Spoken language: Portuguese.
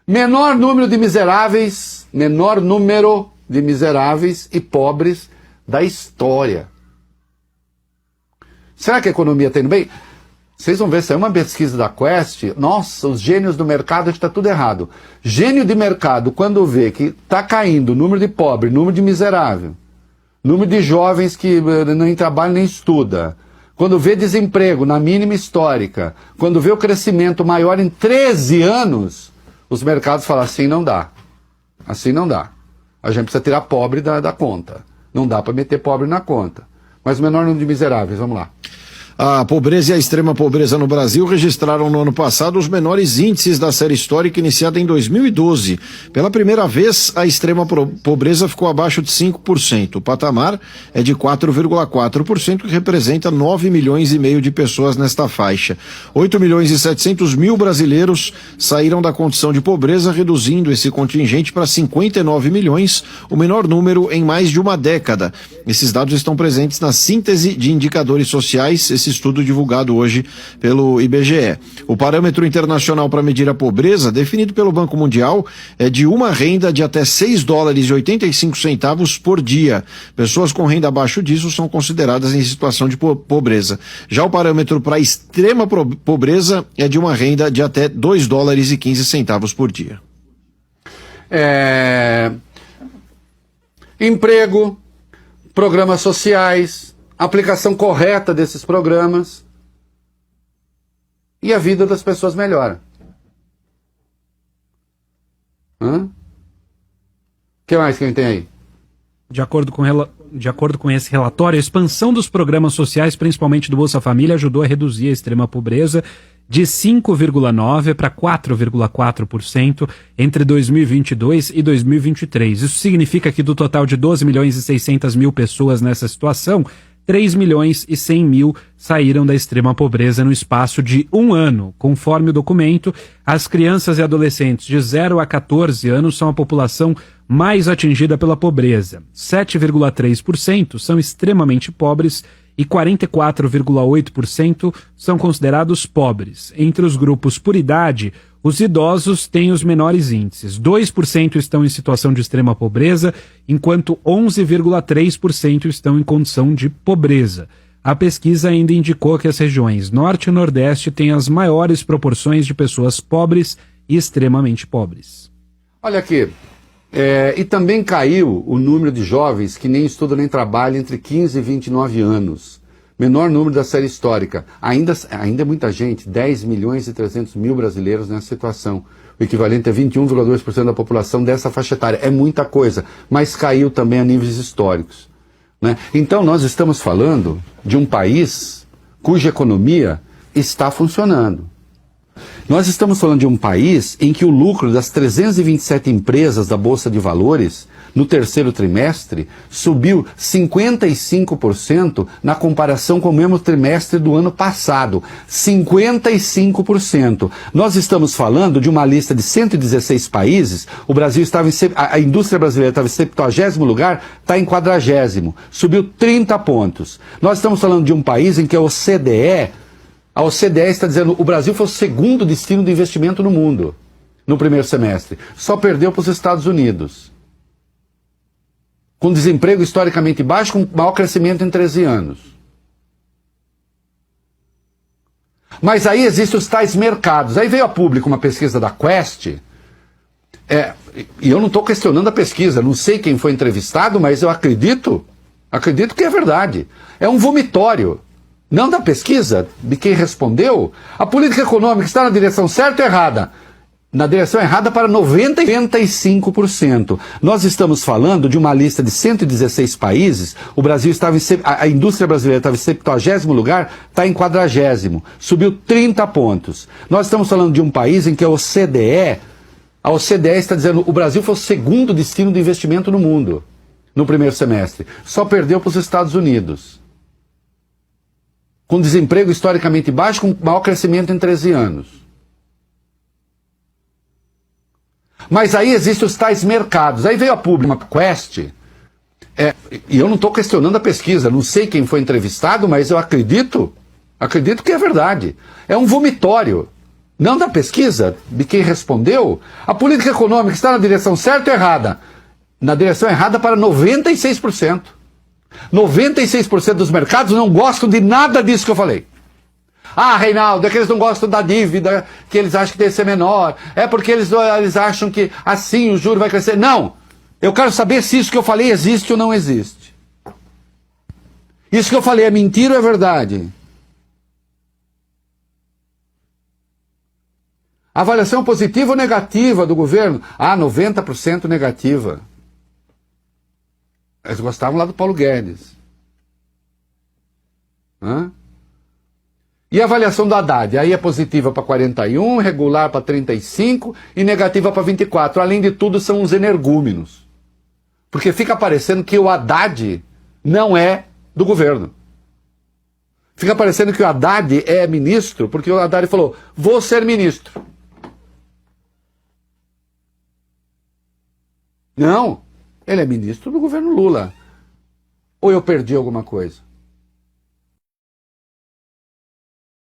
Menor número de miseráveis e pobres da história. Será que a economia está indo bem? Vocês vão ver, saiu uma pesquisa da Quest, nossa, os gênios do mercado, está tudo errado. Gênio de mercado, quando vê que está caindo o número de pobre, número de miserável, número de jovens que nem trabalham nem estudam, quando vê desemprego na mínima histórica, quando vê o crescimento maior em 13 anos, os mercados falam assim não dá. Assim não dá. A gente precisa tirar pobre da conta. Não dá para meter pobre na conta. Mas o menor número de miseráveis, vamos lá. A pobreza e a extrema pobreza no Brasil registraram no ano passado os menores índices da série histórica iniciada em 2012. Pela primeira vez, a extrema pobreza ficou abaixo de 5%. O patamar é de 4,4%, que representa 9 milhões e meio de pessoas nesta faixa. 8 milhões e 700 mil brasileiros saíram da condição de pobreza, reduzindo esse contingente para 59 milhões, o menor número em mais de uma década. Esses dados estão presentes na síntese de indicadores sociais, esse estudo divulgado hoje pelo IBGE. O parâmetro internacional para medir a pobreza, definido pelo Banco Mundial, é de uma renda de até $6,85 por dia. Pessoas com renda abaixo disso são consideradas em situação de pobreza. Já o parâmetro para extrema pobreza é de uma renda de até $2,15 por dia. Emprego, programas sociais, aplicação correta desses programas e a vida das pessoas melhora. O que mais que a gente tem aí? De acordo com esse relatório, a expansão dos programas sociais, principalmente do Bolsa Família, ajudou a reduzir a extrema pobreza de 5,9% para 4,4% entre 2022 e 2023. Isso significa que do total de 12 milhões e 600 mil pessoas nessa situação, 3 milhões e 100 mil saíram da extrema pobreza no espaço de um ano. Conforme o documento, as crianças e adolescentes de 0 a 14 anos são a população mais atingida pela pobreza. 7,3% são extremamente pobres e 44,8% são considerados pobres. Entre os grupos por idade, os idosos têm os menores índices. 2% estão em situação de extrema pobreza, enquanto 11,3% estão em condição de pobreza. A pesquisa ainda indicou que as regiões Norte e Nordeste têm as maiores proporções de pessoas pobres e extremamente pobres. Olha aqui, e também caiu o número de jovens que nem estudam nem trabalham entre 15 e 29 anos. Menor número da série histórica. Ainda é muita gente, 10 milhões e 300 mil brasileiros nessa situação. O equivalente a 21,2% da população dessa faixa etária. É muita coisa, mas caiu também a níveis históricos, né? Então nós estamos falando de um país cuja economia está funcionando. Nós estamos falando de um país em que o lucro das 327 empresas da Bolsa de Valores no terceiro trimestre subiu 55% na comparação com o mesmo trimestre do ano passado. 55%. Nós estamos falando de uma lista de 116 países. O Brasil estava a indústria brasileira estava em 70º lugar, está em 40º. Subiu 30 pontos. Nós estamos falando de um país em que a OCDE está dizendo que o Brasil foi o segundo destino de investimento no mundo no primeiro semestre. Só perdeu para os Estados Unidos. Com desemprego historicamente baixo, com maior crescimento em 13 anos. Mas aí existem os tais mercados. Aí veio a público uma pesquisa da Quest, e eu não estou questionando a pesquisa, não sei quem foi entrevistado, mas eu acredito que é verdade. É um vomitório. Não da pesquisa, de quem respondeu. A política econômica está na direção certa ou errada? Na direção errada para 95%. Nós estamos falando de uma lista de 116 países. O Brasil estava a indústria brasileira estava em 70º lugar, está em 40º. Subiu 30 pontos. Nós estamos falando de um país em que a OCDE está dizendo que o Brasil foi o segundo destino de investimento no mundo no primeiro semestre. Só perdeu para os Estados Unidos. Com desemprego historicamente baixo, com maior crescimento em 13 anos. Mas aí existem os tais mercados. Aí veio a público, uma Quest, e eu não estou questionando a pesquisa, não sei quem foi entrevistado, mas eu acredito que é verdade. É um vomitório. Não da pesquisa, de quem respondeu. A política econômica está na direção certa ou errada? Na direção errada para 96%. 96% dos mercados não gostam de nada disso que eu falei. Ah, Reinaldo, é que eles não gostam da dívida, que eles acham que deve ser menor. É porque eles acham que assim o juro vai crescer. Não! Eu quero saber se isso que eu falei existe ou não existe. Isso que eu falei é mentira ou é verdade? Avaliação positiva ou negativa do governo? Ah, 90% negativa. Eles gostavam lá do Paulo Guedes. Hã? E a avaliação do Haddad? Aí é positiva para 41, regular para 35 e negativa para 24. Além de tudo, são os energúmenos. Porque fica parecendo que o Haddad não é do governo. Fica parecendo que o Haddad é ministro, porque o Haddad falou, vou ser ministro. Não, ele é ministro do governo Lula. Ou eu perdi alguma coisa?